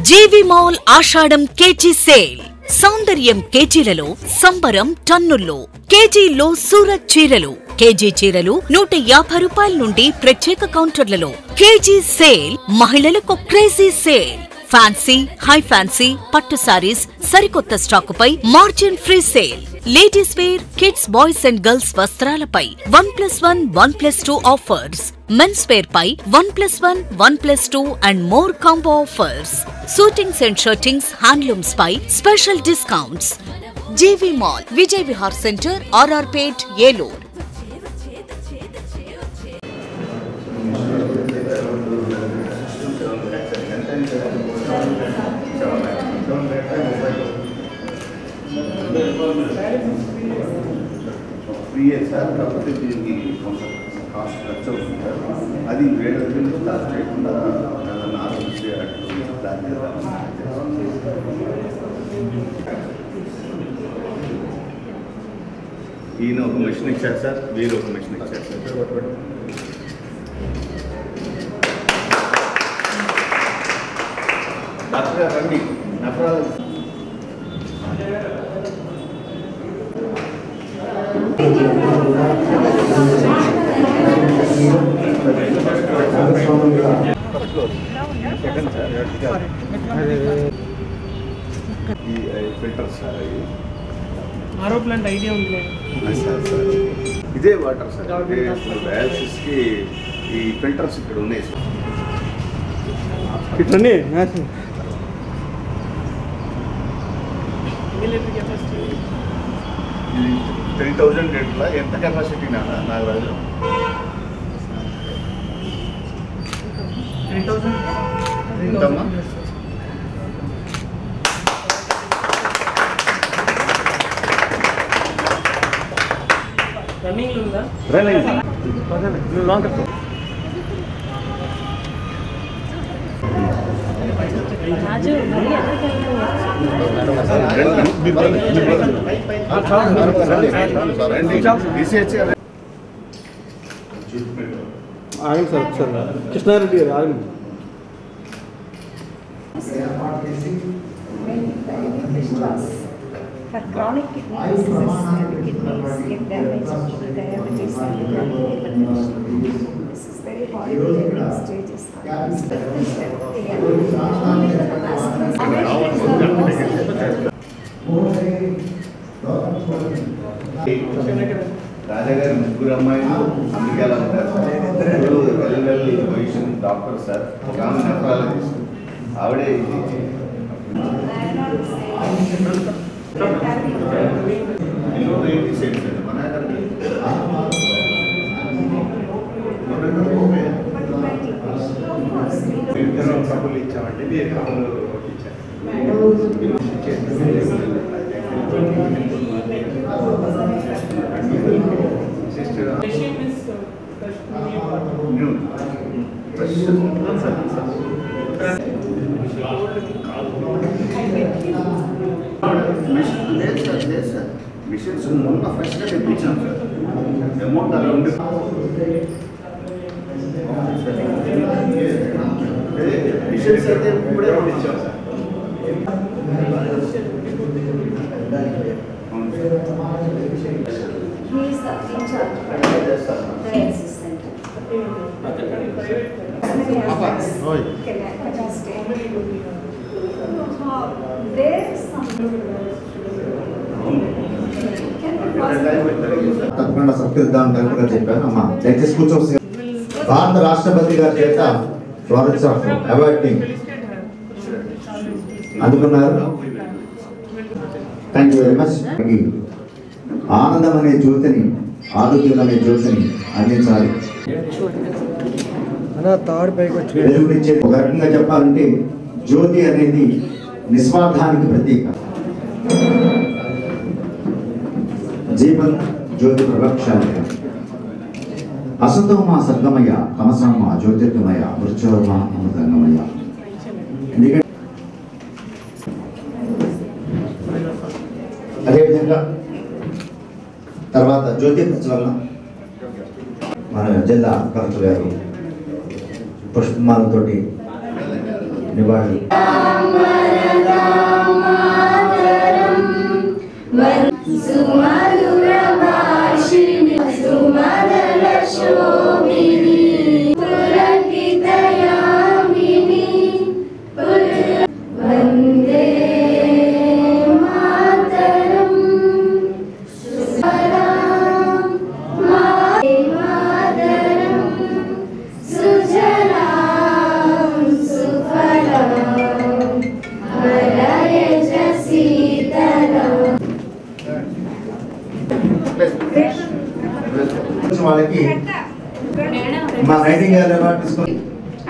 జీవి mall ఆషాఢం KG sale. సౌందర్యం కేజీలలో, సంబరం టన్నుల్లో. కేజీలో సూరత్ చీరలు, కేజీ చీరలు 150 రూపాయల నుండి ప్రత్యేక కౌంటర్లలో. KG sale. మహిళలకు crazy sale. Fancy, high fancy, పట్టు సారీస్ సరికొత్త స్టాకుపై margin free sale. Ladies wear, kids, boys and girls వస్త్రాలపై 1+1, 1+2 ఆఫర్స్. మెన్స్ వేర్ పై 1+1, 1+2 and more combo offers. Suitings and shirtings, handlooms పై special discounts. GV mall, Vijay Vihar centre, RR Pet, Eluru. Free sir, కాకపోతే దీనికి కొంచెం cost ఖర్చు అవుతుంది సార్. అది వేరే దగ్గర లాస్ట్ చేయకుండా ప్లాన్ చేద్దాం. ఈయన ఒక మెషిన్ ఇచ్చారు సార్, వీరు ఒక మెషిన్ ఇచ్చారు సార్. డాక్టర్ గారు రండి. నఫరాలు filters sir, RO plant idea ఉంది సార్. ఇదే వాటర్ సార్, డయాలసిస్కి ఈ ఫిల్టర్స్ ఇక్కడ ఉన్నాయి సార్. ఇట్లనే 3000 లీటర్ల ఎంత కెపాసిటీ నాగరాజు? 3000 ఎంతమ్మా? రన్నింగ్ ఉందా? లాంగ్ ఆగండి సార్, ఒకసారి కృష్ణారెడ్డి గారు ఆగండి. For chronic kidney diseases and kidneys get damaged due to diabetes and hypertension. This is very horrible in stages. రాజాగారి ముగ్గురు అమ్మాయిలు అమెరికాలో ఉంటారు సార్. Position doctor sir. ఒక ఆమె నెఫ్రాలజిస్ట్, ఆవిడే ఇది కబుర్లు ఇచ్చామంటే మిషన్స్ మొన్న ఫ్రెష్గా తెప్పించాం సార్. అమౌంట్ అలా ఉంది. మిషన్స్ అయితే ఇప్పుడే పంపించాం సార్. తప్పకుండా సత్కరిద్దామని కనుక చెప్పాను. అమ్మా దయచేసి కూర్చోవచ్చు. భారత రాష్ట్రపతి గారి చేత ఫ్లోరెన్స్ ఆఫ్ అవార్డింగ్ అందుకున్నారు. Thank you very much. ఆనందం అనే జ్యోతిని, ఆరోగ్యం అనే జ్యోతిని అందించాలి. ఒక రకంగా చెప్పాలంటే జ్యోతి అనేది నిస్వార్థానికి ప్రతీక. జీవన్ జ్యోతి ప్రవక్షాలి. అసతోమ సద్గమయ, తమసమ జ్యోతిర్గమయ, మృత్యోర్మ అమృతంగమయ. ఎందుకంటే అదేవిధంగా తర్వాత జ్యోతి ప్రజ్వలన మన జిల్లా కలెక్టర్ గారు పుష్పమాలతోటి నివాళులు. వాళ్ళకి మా రైటింగ్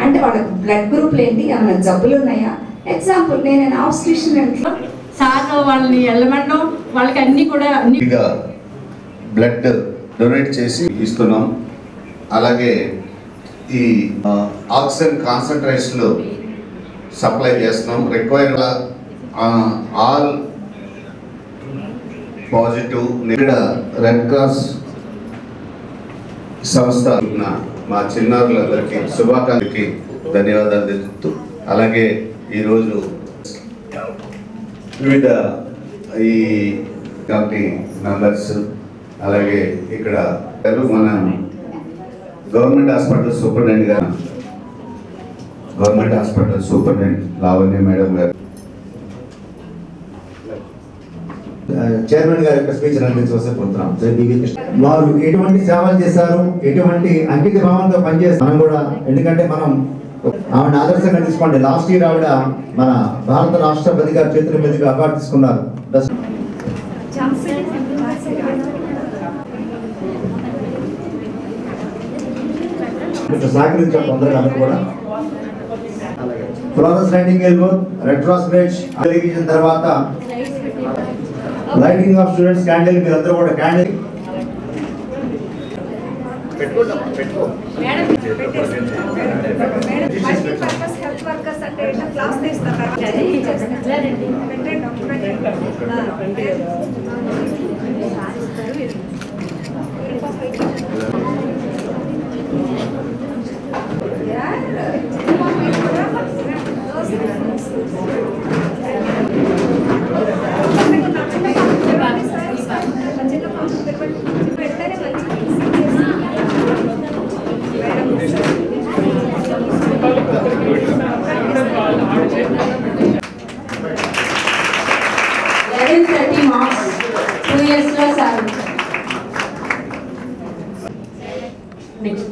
అంటే వాళ్ళకి బ్లడ్ గ్రూప్ ఏంటి, ఏమైనా జబ్బులు ఉన్నాయా? ఎగ్జాంపుల్ నేను ఆబ్స్ట్రిషన్ సార్ వాళ్ళని వెళ్ళమన్నాం, వాళ్ళకి అన్ని కూడా బ్లడ్ డొనేట్ చేసి ఇస్తున్నాం. అలాగే ఈ ఆక్సిజన్ కాన్సన్ట్రేషన్లు సప్లై చేస్తున్నాం. Require all positive. ఇక్కడ రెడ్ క్రాస్ సంస్థ మా చిన్నారులందరికీ శుభాకాంక్షలకి ధన్యవాదాలు తెలుపుతూ, అలాగే ఈరోజు వివిధ ఈ కమిటీ మెంబర్స్, అలాగే ఇక్కడ మన గవర్నమెంట్ హాస్పిటల్ సూపరింటెండెంట్ గారు, government hospital superintendent Lavanya madam గారు, చైర్మన్ గారి యొక్క స్పీచ్ అందించవలసి కోరుతున్నాం. వారు ఎటువంటి సేవలు చేశారు, ఎటువంటి అంకిత భావంతో పనిచేస్తారు మనం కూడా. ఎందుకంటే మనం ఆవిడ ఆదర్శంగా తీసుకోండి. లాస్ట్ ఇయర్ ఆవిడ మన భారత రాష్ట్రపతి గారి చేతుల మీదుగా అవార్డు తీసుకున్నారు. సహకరించారు తొందరగా అందరూ కూడా. Florence nightingale red cross bridge వెలిగించిన తర్వాత లైటింగ్ ఆఫ్ స్టూడెంట్స్ క్యాండిల్, మీరు అందరూ కూడా క్యాండిల్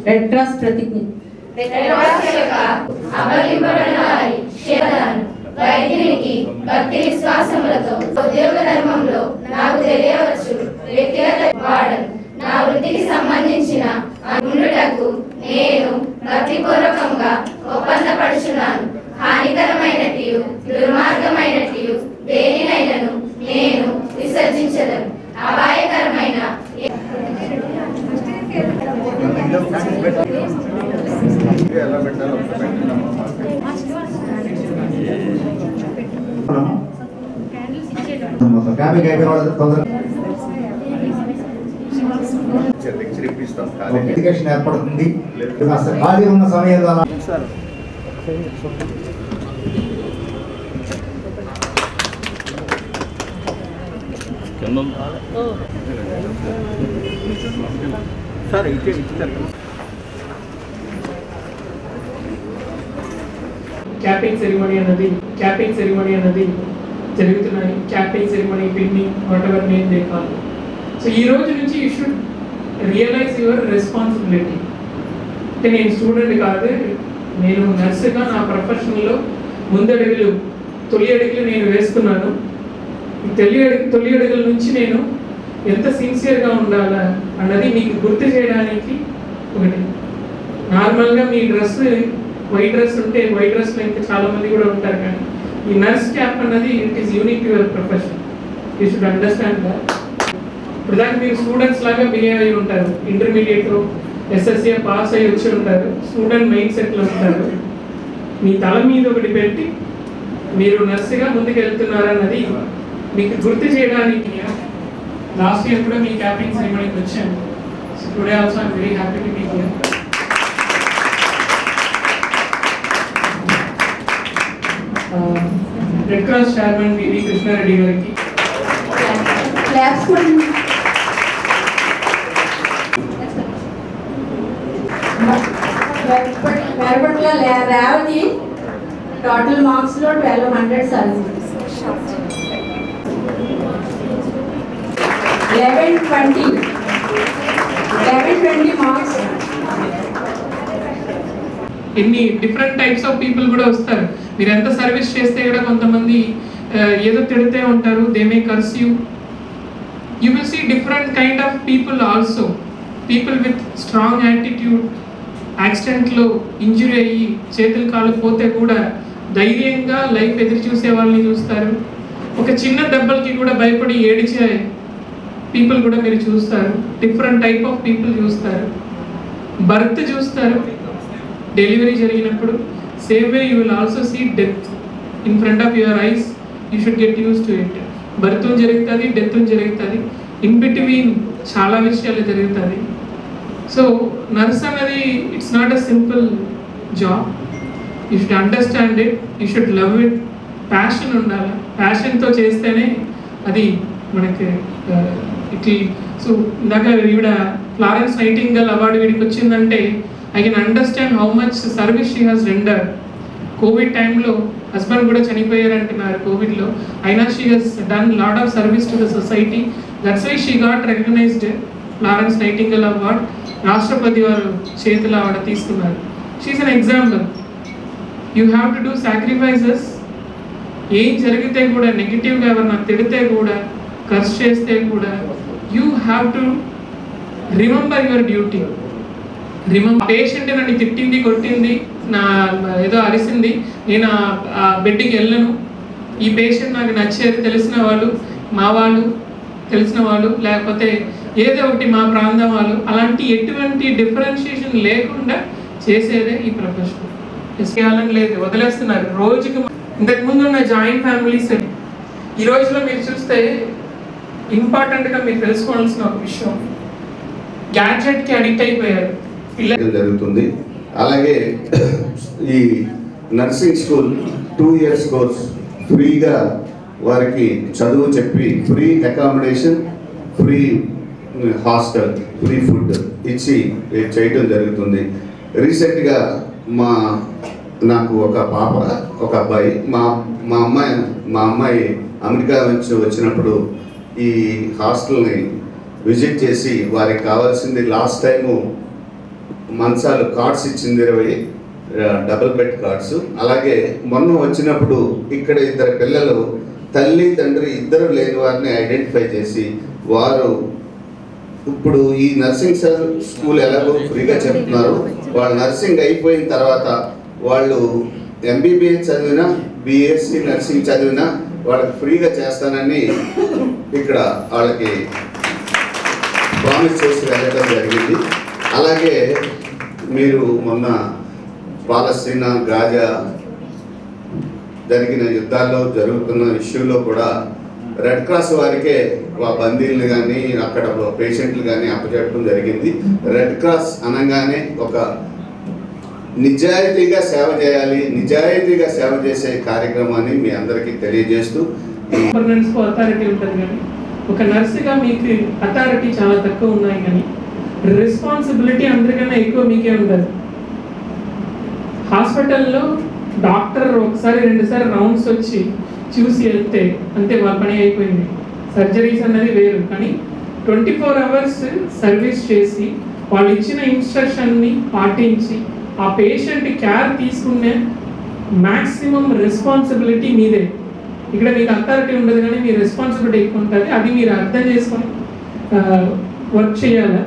రెడ్ క్రాస్ ప్రతిజ్ఞ. వైద్యునికి భక్తి విశ్వాసములతో ఉద్యోగ ధర్మంలో నాకు తెలియవచ్చు వ్యక్తిగత వాడను. నా వృత్తికి సంబంధించిన ఉండుటకు నేను భక్తిపూర్వకంగా ఒప్పందపడుచున్నాను. హానికరమైనటియు దుర్మార్గమైనటియు దేనినైనను నేను విసర్జించదను. అపాయకరమైన ఎడ్యుకేషన్ ఏర్పడుతుంది. ఖాళీ ఉన్న సమయంలో క్యాపింగ్ సెరిమనీ అన్నది జరుగుతున్నాయి. Capping ceremony, pinning, whatever name they call. So ఈ రోజు నుంచి you should realise your responsibility. అంటే నేను స్టూడెంట్ కాదు, నేను నర్సుగా నా ప్రొఫెషన్లో తొలి అడుగులు నేను వేస్తున్నాను. తొలి అడుగుల నుంచి నేను ఎంత సిన్సియర్గా ఉండాలా అన్నది మీకు గుర్తు చేయడానికి ఒకటి. నార్మల్గా మీ డ్రెస్ వైట్ డ్రెస్ ఉంటే వైట్ డ్రెస్లో ఇంకా చాలామంది కూడా ఉంటారు, కానీ ఈ నర్స్ క్యాప్ అన్నది it is unique to your profession. You should understand that. ఇప్పుడు దాకా మీరు స్టూడెంట్స్ లాగా బిహేవ్ అయ్యి ఉంటారు. ఇంటర్మీడియట్ ఎస్ఎస్సీ పాస్ అయ్యి వచ్చి ఉంటారు. స్టూడెంట్ మైండ్ సెట్లో ఉంటారు. మీ తల మీద ఒకటి పెట్టి మీరు నర్సుగా ముందుకు వెళ్తున్నారన్నది మీకు గుర్తు చేయడానికి లాస్ట్ ఇయర్ కూడా మీ క్యాపింగ్ సెరిమనీకి వచ్చాను. So today also I'm very happy to be here. Red cross chairman VV Krishnareddy గారికి. మెరపట్ల రేవతి టోటల్ మార్క్స్ లో 1200 సార్. 1120 మార్క్స్. ఎన్ని డిఫరెంట్ టైప్స్ ఆఫ్ పీపుల్ కూడా వస్తారు. మీరు ఎంత సర్వీస్ చేస్తే కూడా కొంతమంది ఏదో తిడితే ఉంటారు. They may curse you. You will see different kind of people also. People with strong attitude. యాక్సిడెంట్లో ఇంజురీ అయ్యి చేతులు కాళ్ళు పోతే కూడా ధైర్యంగా లైఫ్ ఎదురు చూసే వాళ్ళని చూస్తారు. ఒక చిన్న దెబ్బలకి కూడా భయపడి ఏడిచే పీపుల్ కూడా మీరు చూస్తారు. డిఫరెంట్ టైప్ ఆఫ్ పీపుల్ చూస్తారు. బర్త్ చూస్తారు డెలివరీ జరిగినప్పుడు. Same way you will also see death in front of your eyes. You should get use to it. Birth జరుగుతుంది, డెత్ జరుగుతుంది. ఇన్ బిట్వీన్ చాలా విషయాలు జరుగుతుంది. సో నర్స్ అనేది it's not a simple job. You should understand it, you should love it. Passion ఉండాలి. ప్యాషన్తో చేస్తేనే అది మనకి ఇట్లా. సో ఇందాక ఈవిడ ఫ్లారెన్స్ నైటింగేల్ అవార్డు వీడికి వచ్చిందంటే I can understand how much service she has rendered. Covid టైంలో హస్బెండ్ కూడా చనిపోయారు అంటున్నారు కోవిడ్లో. అయినా she has done lot of service to the society. That's why she got recognized Florence Nightingale award. రాష్ట్రపతి వారు చేతులు ఆవిడ తీసుకున్నారు. She is an example. You have to do sacrifices. ఏం జరిగితే కూడా నెగిటివ్గా ఎవరన్నా తిడితే కూడా కర్స్ చేస్తే కూడా you have to remember your duty. Patient నన్ను తిట్టింది, కొట్టింది, నా ఏదో అరిసింది, నేను ఆ బెడ్కి వెళ్ళను. ఈ పేషెంట్ నాకు నచ్చేది తెలిసిన వాళ్ళు, మా వాళ్ళు, తెలిసిన వాళ్ళు, లేకపోతే ఏదో ఒకటి మా ప్రాంతం వాళ్ళు, అలాంటి ఎటువంటి డిఫరెన్షియేషన్ లేకుండా చేసేదే ఈ ప్రొఫెషన్. చేయాలని లేదు, వదిలేస్తున్నారు. రోజుకి ఇంతకుముందు ఉన్న జాయింట్ ఫ్యామిలీస్ ఈ రోజులో మీరు చూస్తే ఇంపార్టెంట్గా మీరు తెలుసుకోవాల్సిన ఒక విషయం, గ్యాడ్జెట్కి అడిక్ట్ అయిపోయారు జరుగుతుంది. అలాగే ఈ నర్సింగ్ స్కూల్ 2 years కోర్స్ ఫ్రీగా వారికి చదువు చెప్పి free accommodation, free hostel, free food ఇచ్చి చేయటం జరుగుతుంది. రీసెంట్గా నాకు ఒక పాప, ఒక అబ్బాయి, మా అమ్మాయి అమెరికా నుంచి వచ్చినప్పుడు ఈ హాస్టల్ని విజిట్ చేసి వారికి కావాల్సింది లాస్ట్ టైము మంచాలు కార్డ్స్ ఇచ్చింది 20 డబుల్ బెడ్ కార్డ్స్. అలాగే మొన్న వచ్చినప్పుడు ఇక్కడ 2 పిల్లలు తల్లి తండ్రి ఇద్దరు లేని వారిని ఐడెంటిఫై చేసి వారు ఇప్పుడు ఈ నర్సింగ్ స్కూల్ ఎలాగో ఫ్రీగా చెప్తున్నారు. వాళ్ళు నర్సింగ్ అయిపోయిన తర్వాత వాళ్ళు MBBS చదివినా, BSc నర్సింగ్ చదివినా వాళ్ళకి ఫ్రీగా చేస్తానని ఇక్కడ వాళ్ళకి ప్రామిస్ చేసి వెళ్ళడం జరిగింది. అలాగే మీరు మొన్న పాలస్తీనా, గాజా జరిగిన యుద్ధాల్లో జరుగుతున్న ఇష్యూలో కూడా రెడ్ క్రాస్ వారికే ఆ బందీలను కానీ అక్కడ పేషెంట్లు కానీ అప్పచెప్పడం జరిగింది. రెడ్ క్రాస్ అనగానే ఒక నిజాయితీగా సేవ చేయాలి, నిజాయితీగా సేవ చేసే కార్యక్రమాన్ని మీ అందరికీ తెలియజేస్తూ అథారిటీ ఉంటుంది కానీ ఒక నర్సుగా మీకు అథారిటీ చాలా తక్కువ ఉన్నాయి, కానీ రెస్పాన్సిబిలిటీ అందరికన్నా ఎక్కువ మీకే ఉంటుంది. హాస్పిటల్లో డాక్టర్ ఒకసారి 2 సార్లు రౌండ్స్ వచ్చి చూసి వెళ్తే అంతే, వాళ్ళ పని అయిపోయింది. సర్జరీస్ అన్నది వేరు, కానీ 24 hours సర్వీస్ చేసి వాళ్ళు ఇచ్చిన ఇన్స్ట్రక్షన్ని పాటించి ఆ పేషెంట్ కేర్ తీసుకునే మ్యాక్సిమం రెస్పాన్సిబిలిటీ మీదే. ఇక్కడ మీకు అథారిటీ ఉండదు కానీ మీ రెస్పాన్సిబిలిటీ ఎక్కువ ఉంటుంది. అది మీరు అర్థం చేసుకొని వర్క్ చేయాలి.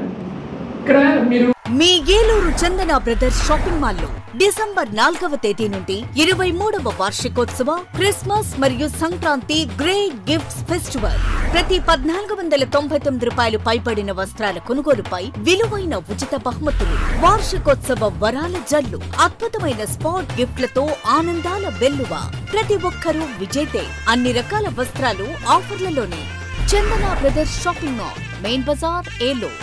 ఇక్కడ మీరు మీ ఏలూరు చందన బ్రదర్స్ షాపింగ్ మాల్లో డిసెంబర్ 4వ తేదీ నుండి 23వ వార్షికోత్సవ క్రిస్మస్ మరియు సంక్రాంతి గ్రేట్ గిఫ్ట్స్ ఫెస్టివల్. ప్రతి 1499 రూపాయలు పైబడిన వస్త్రాల కొనుగోలుపై విలువైన ఉచిత బహుమతులు, వార్షికోత్సవ వరాల జల్లు, అద్భుతమైన స్పాట్ గిఫ్ట్లతో ఆనందాల వెల్లువ. ప్రతి ఒక్కరూ విజేతే. అన్ని రకాల వస్త్రాలు ఆఫర్లలోనే. Chandana brothers shopping mall, main bazaar, Eluru.